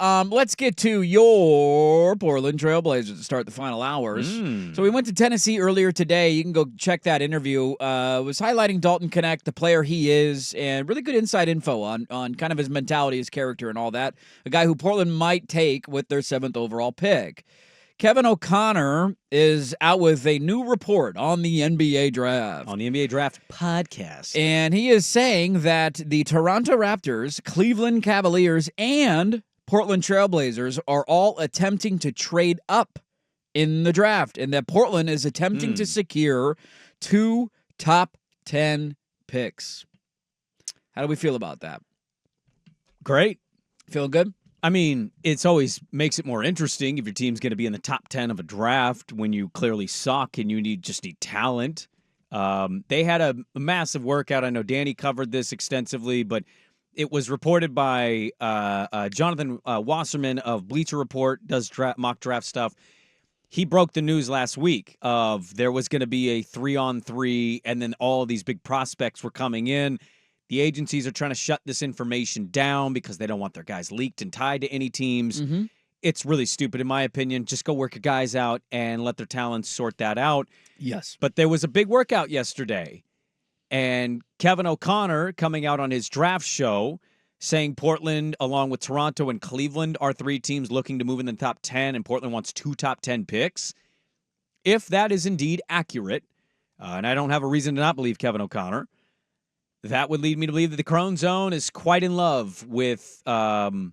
Let's get to your Portland Trailblazers to start the final hours. So we went to Tennessee earlier today. You can go check that interview. Was highlighting Dalton Connect, the player he is, and really good inside info on kind of his mentality, his character, and all that. A guy who Portland might take with their 7th overall pick. Kevin O'Connor is out with a new report on the NBA draft. On the NBA Draft podcast. And he is saying that the Toronto Raptors, Cleveland Cavaliers, and Portland Trailblazers are all attempting to trade up in the draft, and that Portland is attempting to secure 2 top 10 picks. How do we feel about that? Great. Feel good? I mean, it's always makes it more interesting if your team's going to be in the top 10 of a draft when you clearly suck and you just need talent. They had a massive workout. I know Danny covered this extensively, but it was reported by Jonathan Wasserman of Bleacher Report, does mock draft stuff. He broke the news last week of there was going to be a 3-on-3, and then all these big prospects were coming in. The agencies are trying to shut this information down because they don't want their guys leaked and tied to any teams. Mm-hmm. It's really stupid, in my opinion. Just go work your guys out and let their talents sort that out. Yes. But there was a big workout yesterday, and Kevin O'Connor coming out on his draft show saying Portland, along with Toronto and Cleveland, are 3 teams looking to move in the top 10, and Portland wants 2 top 10 picks. If that is indeed accurate, and I don't have a reason to not believe Kevin O'Connor, that would lead me to believe that the Crone Zone is quite in love with a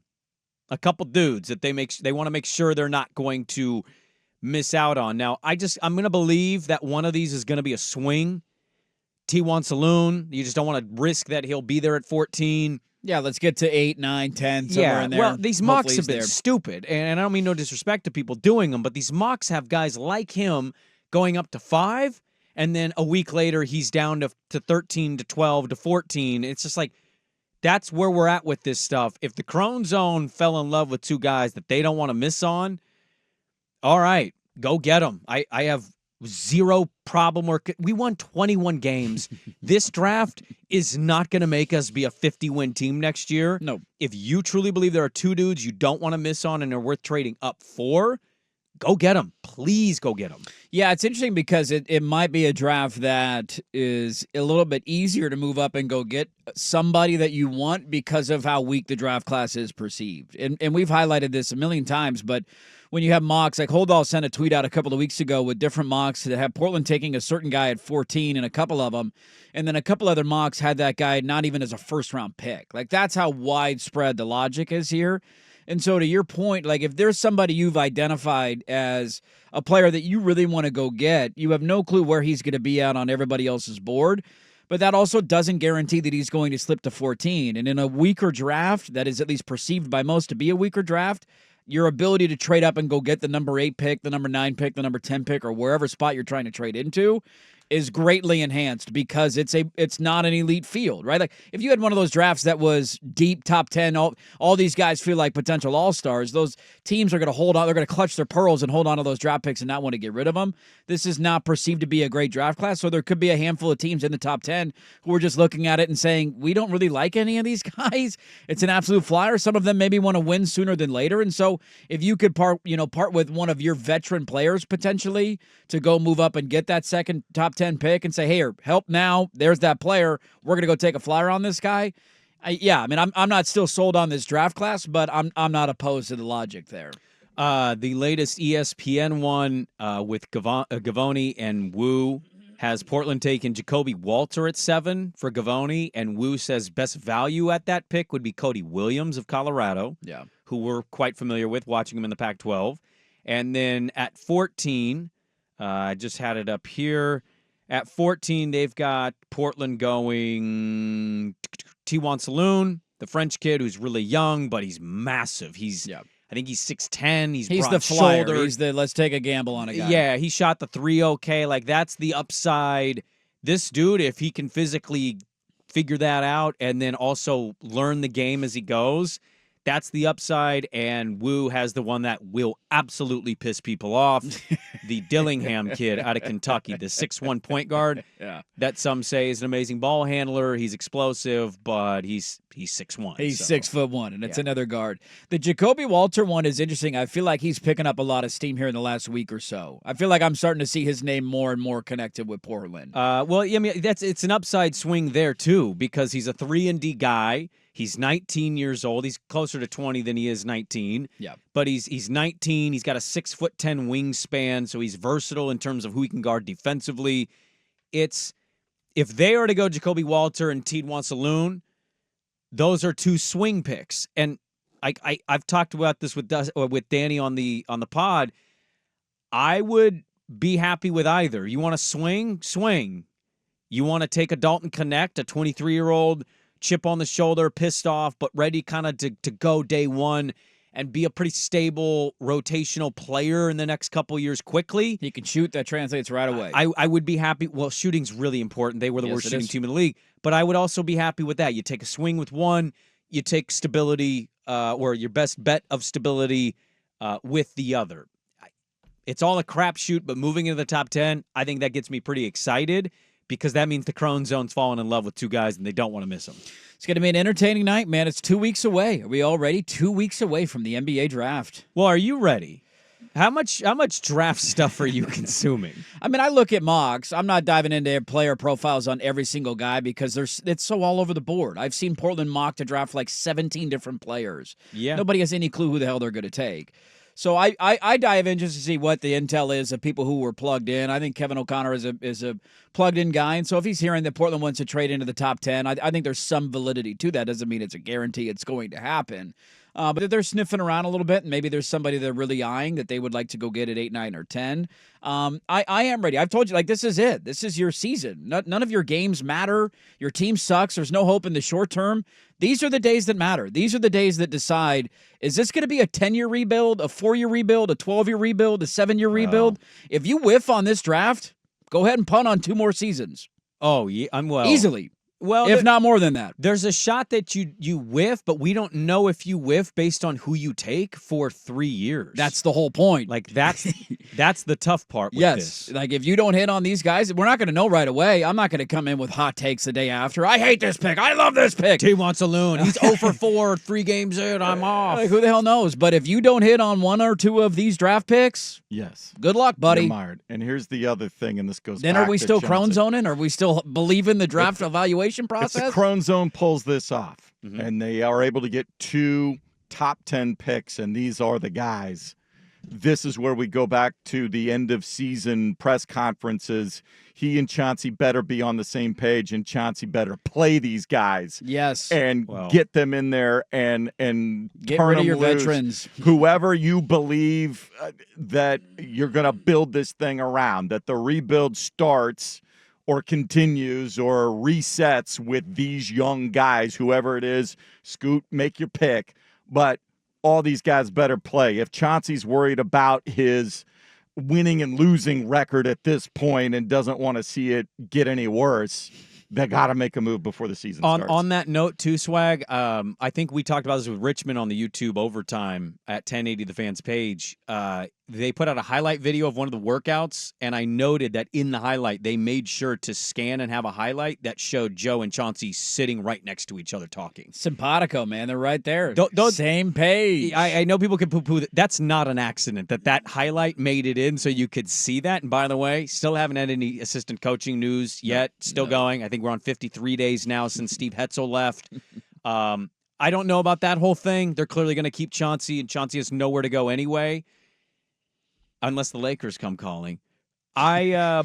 couple dudes that they want to make sure they're not going to miss out on. Now, I'm going to believe that one of these is going to be a swing. T1 Saloon, you just don't want to risk that he'll be there at 14. Yeah, let's get to 8, 9, 10, somewhere in there. Well, these Hopefully mocks have been there. stupid, and I don't mean no disrespect to people doing them, but these mocks have guys like him going up to 5, and then a week later he's down to 13 to 12 to 14. It's just like, that's where we're at with this stuff. If the Crone Zone fell in love with 2 guys that they don't want to miss on, all right, go get them. I have zero problem. We won 21 games. This draft is not going to make us be a 50-win team next year. No. If you truly believe there are 2 dudes you don't want to miss on and are worth trading up for, go get them. Please go get them. Yeah, it's interesting because it might be a draft that is a little bit easier to move up and go get somebody that you want because of how weak the draft class is perceived. And we've highlighted this a million times, but when you have mocks, like Holdall sent a tweet out a couple of weeks ago with different mocks that have Portland taking a certain guy at 14 and a couple of them, and then a couple other mocks had that guy not even as a first-round pick. Like, that's how widespread the logic is here. And so to your point, like if there's somebody you've identified as a player that you really want to go get, you have no clue where he's going to be at on everybody else's board. But that also doesn't guarantee that he's going to slip to 14. And in a weaker draft, that is at least perceived by most to be a weaker draft, your ability to trade up and go get the number 8 pick, the number 9 pick, the number 10 pick, or wherever spot you're trying to trade into is greatly enhanced because it's not an elite field, right? Like if you had one of those drafts that was deep top 10, all these guys feel like potential all-stars, those teams are going to hold on, they're going to clutch their pearls and hold on to those draft picks and not want to get rid of them. This is not perceived to be a great draft class, so there could be a handful of teams in the top 10 who are just looking at it and saying, we don't really like any of these guys. It's an absolute flyer. Some of them maybe want to win sooner than later, and so if you could part with one of your veteran players potentially to go move up and get that second top 10 pick and say, hey, help now. There's that player. We're going to go take a flyer on this guy. I'm not still sold on this draft class, but I'm not opposed to the logic there. The latest ESPN one with Gavoni and Wu has Portland taking Jacoby Walter at 7 for Gavoni, and Wu says best value at that pick would be Cody Williams of Colorado, who we're quite familiar with, watching him in the Pac-12. And then at 14, I just had it up here. At 14, they've got Portland going T1 Saloon, the French kid who's really young, but he's massive. I think he's 6'10". He's the flyer. Shouldered. He's the let's take a gamble on a guy. Yeah, he shot the 3 okay. Like, that's the upside. This dude, if he can physically figure that out and then also learn the game as he goes, That's the upside, and Wu has the one that will absolutely piss people off. The Dillingham kid out of Kentucky, the 6'1" point guard. Yeah. That some say is an amazing ball handler. He's explosive, but he's 6'1". He's so. 6'1", and it's another guard. The Jacoby Walter one is interesting. I feel like he's picking up a lot of steam here in the last week or so. I feel like I'm starting to see his name more and more connected with Portland. Well, I mean, it's an upside swing there too, because he's a 3-and-D guy. He's 19 years old. He's closer to 20 than he is 19. Yeah. But he's 19. He's got a 6'10" wingspan, so he's versatile in terms of who he can guard defensively. If they are to go Jacoby Walter and Tidwan Saloon, those are two swing picks. And I've talked about this with Danny on the pod. I would be happy with either. You want to swing. You want to take a Dalton Connect, a 23-year-old chip on the shoulder, pissed off, but ready kind of to go day one and be a pretty stable rotational player in the next couple years quickly. He can shoot. That translates right away. I would be happy. Well, shooting's really important. They were the worst shooting team in the league. But I would also be happy with that. You take a swing with one. You take stability or your best bet of stability with the other. It's all a crapshoot, but moving into the top 10, I think that gets me pretty excited, because that means the Crone Zone's falling in love with two guys, and they don't want to miss them. It's going to be an entertaining night, man. It's 2 weeks away. Are we all ready? 2 weeks away from the NBA draft. Well, are you ready? How much draft stuff are you consuming? I mean, I look at mocks. I'm not diving into player profiles on every single guy because it's so all over the board. I've seen Portland mock to draft like 17 different players. Yeah. Nobody has any clue who the hell they're going to take. So I dive in just to see what the intel is of people who were plugged in. I think Kevin O'Connor is a plugged-in guy, and so if he's hearing that Portland wants to trade into the top 10, I think there's some validity to that. Doesn't mean it's a guarantee it's going to happen. But they're sniffing around a little bit, and maybe there's somebody they're really eyeing that they would like to go get at 8, 9, or 10. I am ready. I've told you, this is it. This is your season. None of your games matter. Your team sucks. There's no hope in the short term. These are the days that matter. These are the days that decide, is this going to be a 10-year rebuild, a 4-year rebuild, a 12-year rebuild, a 7-year rebuild? If you whiff on this draft, go ahead and punt on 2 more seasons. Oh, yeah, easily. Well, if not more than that. There's a shot that you whiff, but we don't know if you whiff based on who you take for 3 years. That's the whole point. That's the tough part with this. Like, if you don't hit on these guys, we're not going to know right away. I'm not going to come in with hot takes the day after. I hate this pick. I love this pick. Tidwan Saloon. He's 0 for 4, 3 games in. I'm off. Like, who the hell knows? But if you don't hit on 1 or 2 of these draft picks, yes, good luck, buddy. You're mired. And here's the other thing, and this goes then back are we to still Johnson. crone zoning? Are we still believing the draft evaluation process? If the Crone Zone pulls this off, and they are able to get 2 top 10 picks, and these are the guys, this is where we go back to the end of season press conferences. He and Chauncey better be on the same page, and Chauncey better play these guys. Yes. And get them in there and get turn rid of them your loose. veterans. Whoever you believe that you're going to build this thing around, that the rebuild starts or continues or resets with these young guys, whoever it is. Scoot, make your pick. But all these guys better play. If Chauncey's worried about his winning and losing record at this point and doesn't want to see it get any worse, they got to make a move before the season starts. On that note, too, Swag, I think we talked about this with Richmond on the YouTube Overtime at 1080 The Fans page. They put out a highlight video of one of the workouts, and I noted that in the highlight, they made sure to scan and have a highlight that showed Joe and Chauncey sitting right next to each other talking. Simpatico, man. They're right there. Same page. I know people can poo-poo that. That's not an accident, that highlight made it in so you could see that. And by the way, still haven't had any assistant coaching news yet. Still going. I think we're on 53 days now since Steve Hetzel left. I don't know about that whole thing. They're clearly going to keep Chauncey, and Chauncey has nowhere to go anyway. Unless the Lakers come calling. You're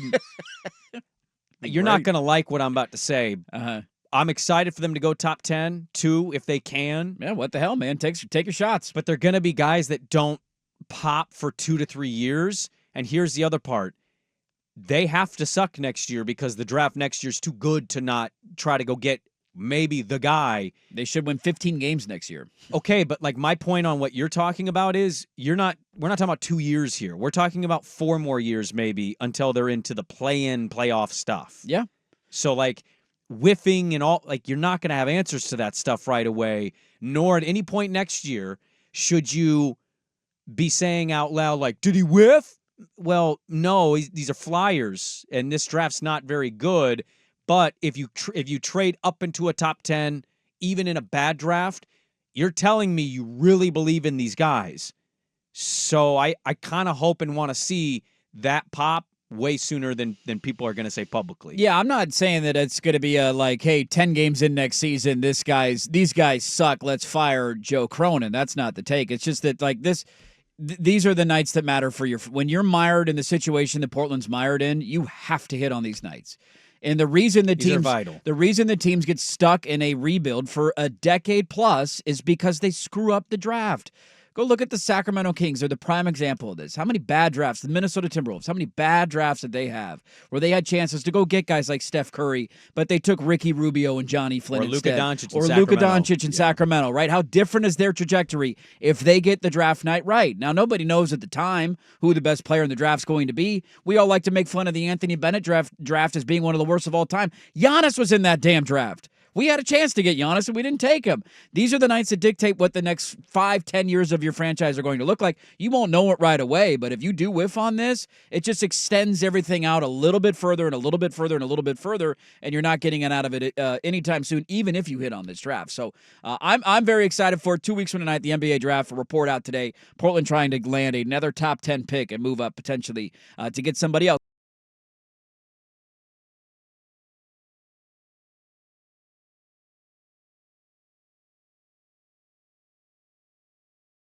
not going to like what I'm about to say. I'm excited for them to go top 10, 2, if they can. Yeah, what the hell, man? Take your shots. But they're going to be guys that don't pop for 2 to 3 years. And here's the other part. They have to suck next year because the draft next year is too good to not try to go get maybe the guy. They should win 15 games next year. Okay, but like my point on what you're talking about is we're not talking about 2 years here. We're talking about 4 more years maybe until they're into the play-in, playoff stuff. Yeah. So like whiffing and all, like you're not going to have answers to that stuff right away. nor at any point next year should you be saying out loud, like, did he whiff? Well, no, these are flyers, and this draft's not very good. But if you trade up into a top 10, even in a bad draft, you're telling me you really believe in these guys. So I kind of hope and want to see that pop way sooner than people are going to say publicly. Yeah, I'm not saying that it's going to be a like, hey, 10 games in next season, these guys suck, let's fire Joe Cronin. That's not the take. It's just that like these are the nights that matter for when you're mired in the situation that Portland's mired in, you have to hit on these nights. And the reason the teams get stuck in a rebuild for a decade plus is because they screw up the draft. Go look at the Sacramento Kings. They're the prime example of this. How many bad drafts? The Minnesota Timberwolves, how many bad drafts did they have where they had chances to go get guys like Steph Curry, but they took Ricky Rubio and Johnny Flynn instead. Luka Doncic in Sacramento, right? How different is their trajectory if they get the draft night right? Now, nobody knows at the time who the best player in the draft's going to be. We all like to make fun of the Anthony Bennett draft as being one of the worst of all time. Giannis was in that damn draft. We had a chance to get Giannis, and we didn't take him. These are the nights that dictate what the next 5-10 years of your franchise are going to look like. You won't know it right away, but if you do whiff on this, it just extends everything out a little bit further and a little bit further and a little bit further, and you're not getting it out of it anytime soon, even if you hit on this draft. So I'm very excited for it. 2 weeks from tonight, the NBA draft will report out today. Portland trying to land another top 10 pick and move up potentially to get somebody else.